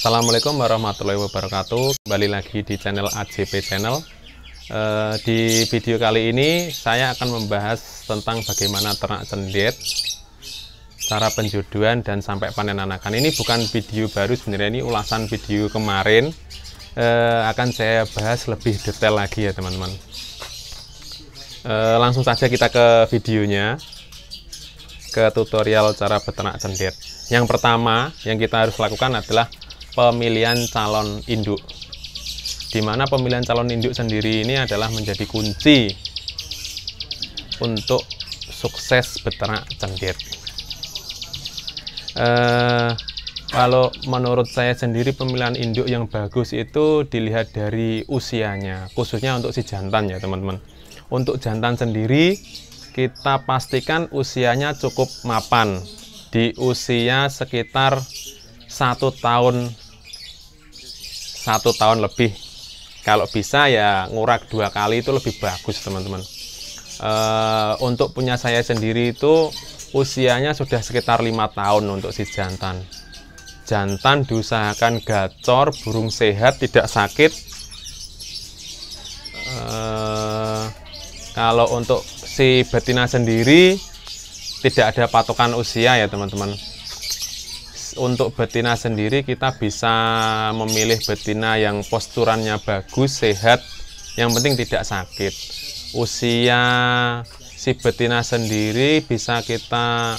Assalamualaikum warahmatullahi wabarakatuh. Kembali lagi di channel AJP Channel. Di video kali ini saya akan membahas tentang bagaimana ternak cendet, cara penjodohan dan sampai panen anakan. Ini bukan video baru sebenarnya, ini ulasan video kemarin. Akan saya bahas lebih detail lagi ya teman-teman. Langsung saja kita ke videonya, ke tutorial cara beternak cendet. Yang pertama yang kita harus lakukan adalah pemilihan calon induk, di mana pemilihan calon induk sendiri ini adalah menjadi kunci untuk sukses beternak cendet. Kalau menurut saya sendiri, pemilihan induk yang bagus itu dilihat dari usianya, khususnya untuk si jantan ya teman-teman. Untuk jantan sendiri kita pastikan usianya cukup mapan, di usia sekitar 1 tahun lebih. Kalau bisa ya ngurak 2 kali itu lebih bagus teman-teman. Untuk punya saya sendiri itu usianya sudah sekitar 5 tahun untuk si jantan. Jantan diusahakan gacor, burung sehat, tidak sakit. Kalau untuk si betina sendiri tidak ada patokan usia ya teman-teman. Untuk betina sendiri kita bisa memilih betina yang posturannya bagus, sehat, yang penting tidak sakit. Usia si betina sendiri bisa kita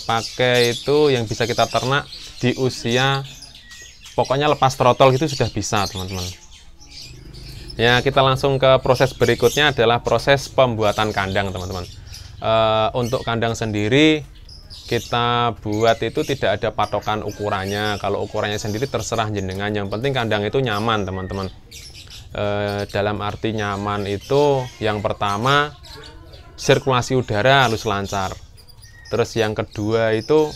pakai itu, yang bisa kita ternak di usia pokoknya lepas trotol gitu sudah bisa teman-teman. Ya, kita langsung ke proses berikutnya adalah proses pembuatan kandang teman-teman. Untuk kandang sendiri kita buat itu tidak ada patokan ukurannya. Kalau ukurannya sendiri terserah jenengan, yang penting kandang itu nyaman teman-teman. Dalam arti nyaman itu yang pertama sirkulasi udara harus lancar. Terus yang kedua itu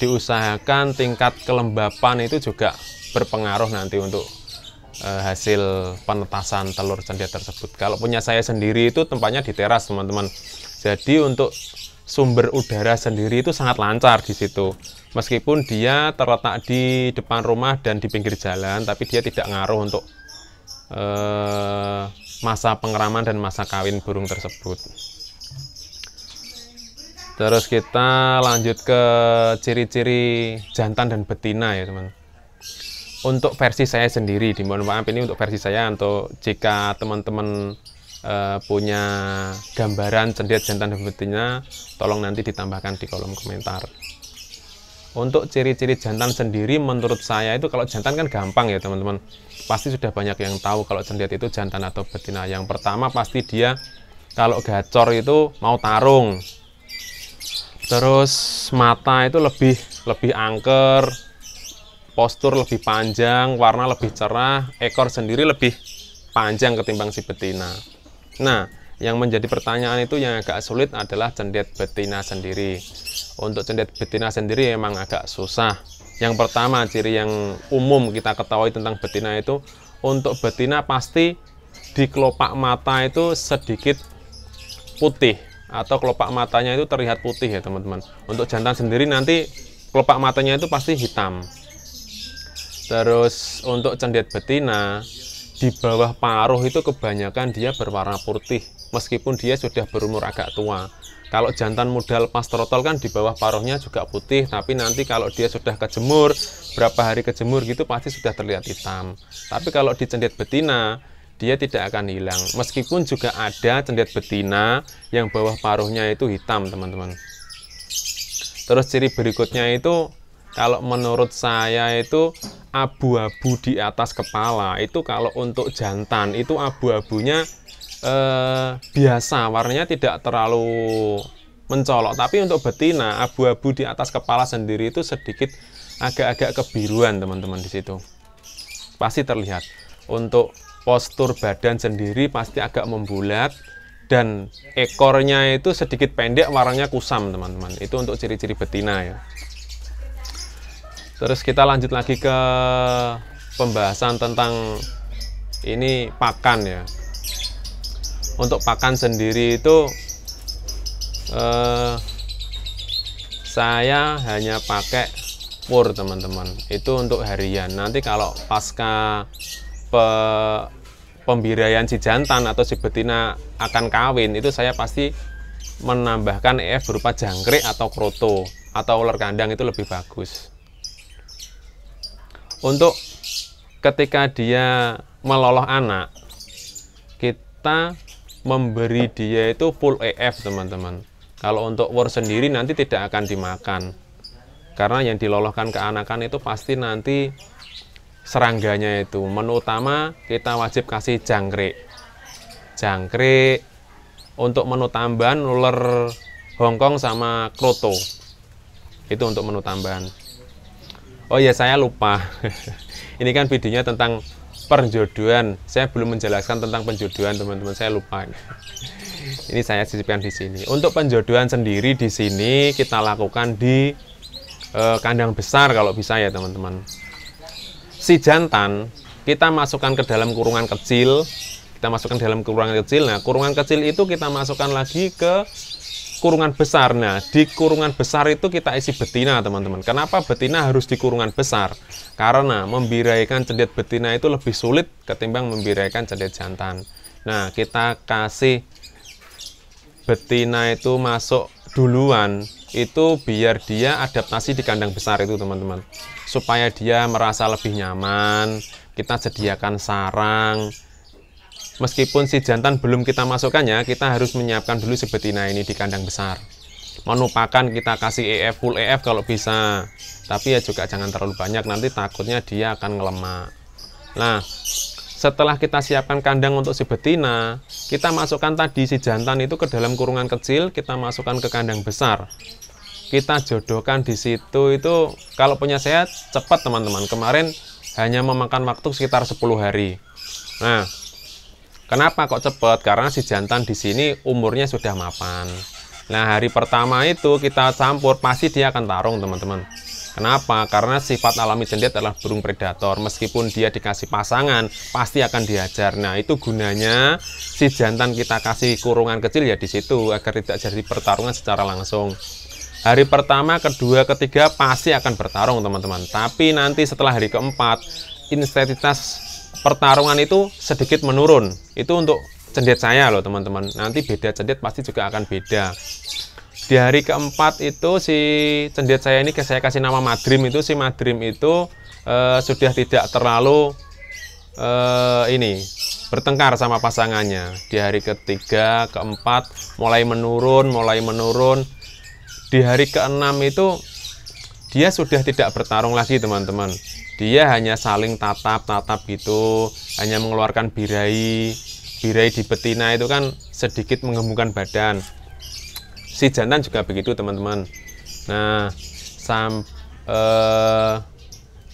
diusahakan tingkat kelembapan itu juga berpengaruh nanti untuk hasil penetasan telur cendet tersebut. Kalau punya saya sendiri itu tempatnya di teras teman-teman. Jadi untuk sumber udara sendiri itu sangat lancar di situ. Meskipun dia terletak di depan rumah dan di pinggir jalan, tapi dia tidak ngaruh untuk masa pengeraman dan masa kawin burung tersebut. Terus kita lanjut ke ciri-ciri jantan dan betina ya teman. Untuk versi saya sendiri, dimohon maaf ini untuk versi saya. Untuk jika teman-teman punya gambaran cendet jantan dan betina, tolong nanti ditambahkan di kolom komentar. Untuk ciri-ciri jantan sendiri menurut saya itu, kalau jantan kan gampang ya teman-teman, pasti sudah banyak yang tahu kalau cendet itu jantan atau betina. Yang pertama pasti dia kalau gacor itu mau tarung, terus mata itu lebih angker, postur lebih panjang, warna lebih cerah, ekor sendiri lebih panjang ketimbang si betina. Nah, yang menjadi pertanyaan itu yang agak sulit adalah cendet betina sendiri. Untuk cendet betina sendiri memang agak susah. Yang pertama, ciri yang umum kita ketahui tentang betina itu, untuk betina pasti di kelopak mata itu sedikit putih, atau kelopak matanya itu terlihat putih ya teman-teman. Untuk jantan sendiri nanti kelopak matanya itu pasti hitam. Terus untuk cendet betina, di bawah paruh itu kebanyakan dia berwarna putih, meskipun dia sudah berumur agak tua. Kalau jantan muda lepas trotol kan di bawah paruhnya juga putih, tapi nanti kalau dia sudah kejemur, berapa hari kejemur gitu pasti sudah terlihat hitam. Tapi kalau di cendet betina, dia tidak akan hilang, meskipun juga ada cendet betina yang bawah paruhnya itu hitam teman-teman. Terus ciri berikutnya itu, kalau menurut saya itu abu-abu di atas kepala. Itu kalau untuk jantan itu abu-abunya biasa, warnanya tidak terlalu mencolok. Tapi untuk betina, abu-abu di atas kepala sendiri itu sedikit agak-agak kebiruan teman-teman di situ. Pasti terlihat. Untuk postur badan sendiri pasti agak membulat, dan ekornya itu sedikit pendek, warnanya kusam teman-teman. Itu untuk ciri-ciri betina ya. Terus kita lanjut lagi ke pembahasan tentang ini pakan ya. Untuk pakan sendiri itu saya hanya pakai pur teman-teman, itu untuk harian. Nanti kalau pasca pembiraian si jantan atau si betina akan kawin, itu saya pasti menambahkan EF berupa jangkrik atau kroto atau ular kandang, itu lebih bagus. Untuk ketika dia meloloh anak, kita memberi dia itu full EF teman-teman. Kalau untuk wur sendiri nanti tidak akan dimakan, karena yang dilolohkan ke anakan itu pasti nanti serangganya. Itu menu utama kita wajib kasih jangkrik. Untuk menu tambahan ular Hongkong sama kroto, itu untuk menu tambahan. Oh ya, saya lupa. Ini kan videonya tentang perjodohan, saya belum menjelaskan tentang penjodohan teman-teman, saya lupa. Ini saya sisipkan di sini. Untuk penjodohan sendiri di sini kita lakukan di kandang besar kalau bisa ya teman-teman. Si jantan kita masukkan ke dalam kurungan kecil. Nah, kurungan kecil itu kita masukkan lagi ke kurungan besar. Nah, di kurungan besar itu kita isi betina teman-teman. Kenapa betina harus di kurungan besar? Karena membiraikan cendet betina itu lebih sulit ketimbang membiraikan cendet jantan. Nah, kita kasih betina itu masuk duluan, itu biar dia adaptasi di kandang besar itu teman-teman, supaya dia merasa lebih nyaman. Kita sediakan sarang, meskipun si jantan belum kita masukkannya, kita harus menyiapkan dulu si betina ini di kandang besar. Menu pakan kita kasih EF, full EF kalau bisa, tapi ya juga jangan terlalu banyak, nanti takutnya dia akan ngelemak. Nah, setelah kita siapkan kandang untuk si betina, kita masukkan tadi si jantan itu ke dalam kurungan kecil, kita masukkan ke kandang besar. Kita jodohkan di situ, itu kalau punya saya cepat teman-teman. Kemarin hanya memakan waktu sekitar 10 hari. Nah, kenapa kok cepat? Karena si jantan di sini umurnya sudah mapan. Nah, hari pertama itu kita campur, pasti dia akan tarung teman-teman. Kenapa? Karena sifat alami cendet adalah burung predator. Meskipun dia dikasih pasangan, pasti akan dihajar. Nah, itu gunanya si jantan kita kasih kurungan kecil ya di situ, agar tidak jadi pertarungan secara langsung. Hari pertama, kedua, ketiga pasti akan bertarung teman-teman. Tapi nanti setelah hari keempat, intensitas pertarungan itu sedikit menurun. Itu untuk cendet saya loh teman-teman. Nanti beda cendet pasti juga akan beda. Di hari keempat itu si cendet saya ini saya kasih nama Madrim. Itu si Madrim itu sudah tidak terlalu bertengkar sama pasangannya. Di hari ketiga, keempat mulai menurun. Di hari keenam itu dia sudah tidak bertarung lagi teman-teman. Dia hanya saling tatap gitu, hanya mengeluarkan birai di betina itu kan sedikit menggembungkan badan. Si jantan juga begitu teman-teman. Nah,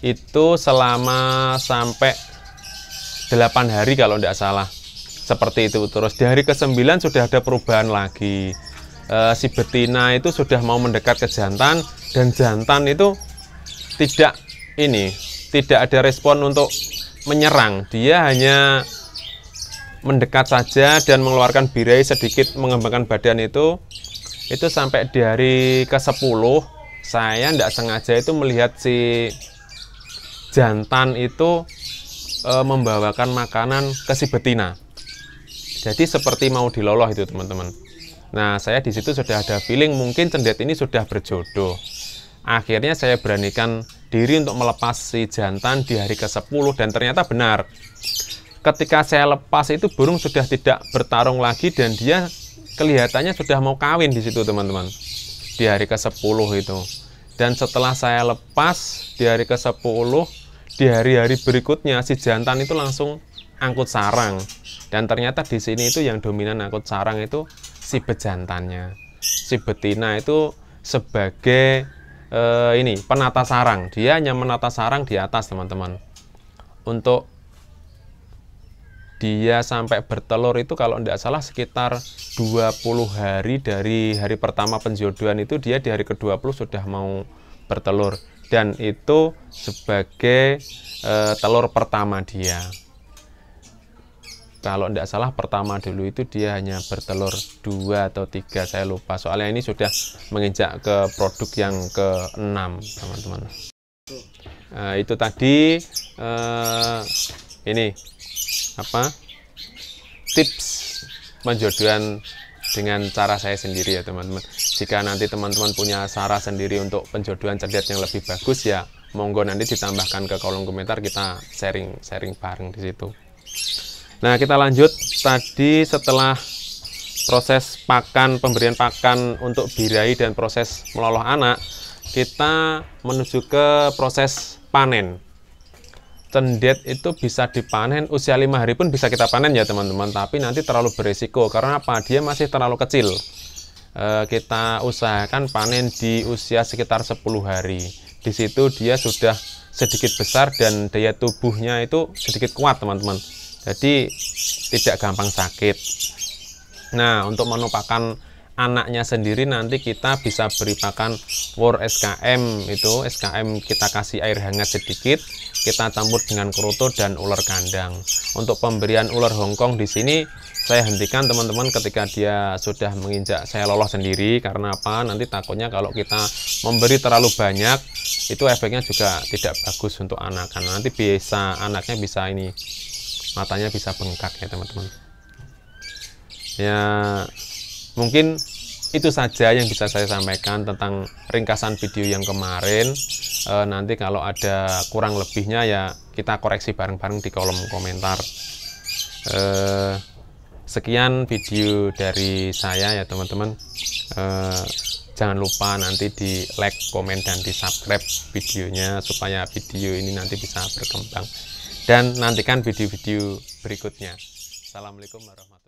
itu selama sampai 8 hari kalau tidak salah, seperti itu. Terus di hari ke-9 sudah ada perubahan lagi. Si betina itu sudah mau mendekat ke jantan, dan jantan itu tidak ada respon untuk menyerang. Dia hanya mendekat saja dan mengeluarkan birai sedikit, mengembangkan badan itu sampai di hari ke-10 saya tidak sengaja itu melihat si jantan itu membawakan makanan ke si betina. Jadi seperti mau diloloh itu teman-teman. Nah, saya di situ sudah ada feeling mungkin cendet ini sudah berjodoh. Akhirnya saya beranikan diri untuk melepas si jantan di hari ke-10, dan ternyata benar. Ketika saya lepas itu burung sudah tidak bertarung lagi, dan dia kelihatannya sudah mau kawin di situ teman-teman, di hari ke-10 itu. Dan setelah saya lepas di hari ke-10, di hari-hari berikutnya si jantan itu langsung angkut sarang. Dan ternyata di sini itu yang dominan angkut sarang itu si bejantannya. Si betina itu sebagai penata sarang. Dia hanya menata sarang di atas teman-teman. Untuk dia sampai bertelur itu kalau tidak salah sekitar 20 hari dari hari pertama penjodohan itu, dia di hari ke-20 sudah mau bertelur, dan itu sebagai telur pertama dia. kalau tidak salah pertama dulu itu dia hanya bertelur 2 atau 3, saya lupa. Soalnya ini sudah menginjak ke produk yang ke-6, teman-teman. Nah, itu tadi ini apa tips penjodohan dengan cara saya sendiri ya teman-teman. Jika nanti teman-teman punya cara sendiri untuk penjodohan cerdas yang lebih bagus, ya monggo nanti ditambahkan ke kolom komentar, kita sharing bareng di situ. Nah, kita lanjut tadi setelah proses pakan, pemberian pakan untuk birahi dan proses meloloh anak, kita menuju ke proses panen. Cendet itu bisa dipanen usia 5 hari pun bisa kita panen ya teman-teman, tapi nanti terlalu beresiko karena apa? Dia masih terlalu kecil. Kita usahakan panen di usia sekitar 10 hari. Di situ dia sudah sedikit besar dan daya tubuhnya itu sedikit kuat teman-teman. Jadi tidak gampang sakit. Nah, untuk menu pakan anaknya sendiri nanti kita bisa beri pakan Wor SKM. Itu SKM kita kasih air hangat sedikit, kita campur dengan kroto dan ular kandang. Untuk pemberian ular Hongkong di sini saya hentikan teman-teman ketika dia sudah menginjak saya lolos sendiri. Karena apa? Nanti takutnya kalau kita memberi terlalu banyak itu efeknya juga tidak bagus untuk anak. Karena nanti anaknya bisa ini, matanya bisa bengkak ya teman-teman. Ya mungkin itu saja yang bisa saya sampaikan tentang ringkasan video yang kemarin. Nanti kalau ada kurang lebihnya ya kita koreksi bareng-bareng di kolom komentar. Sekian video dari saya ya teman-teman. Jangan lupa nanti di like, komen, dan di subscribe videonya supaya video ini nanti bisa berkembang. Dan nantikan video-video berikutnya. Assalamualaikum warahmatullahi wabarakatuh.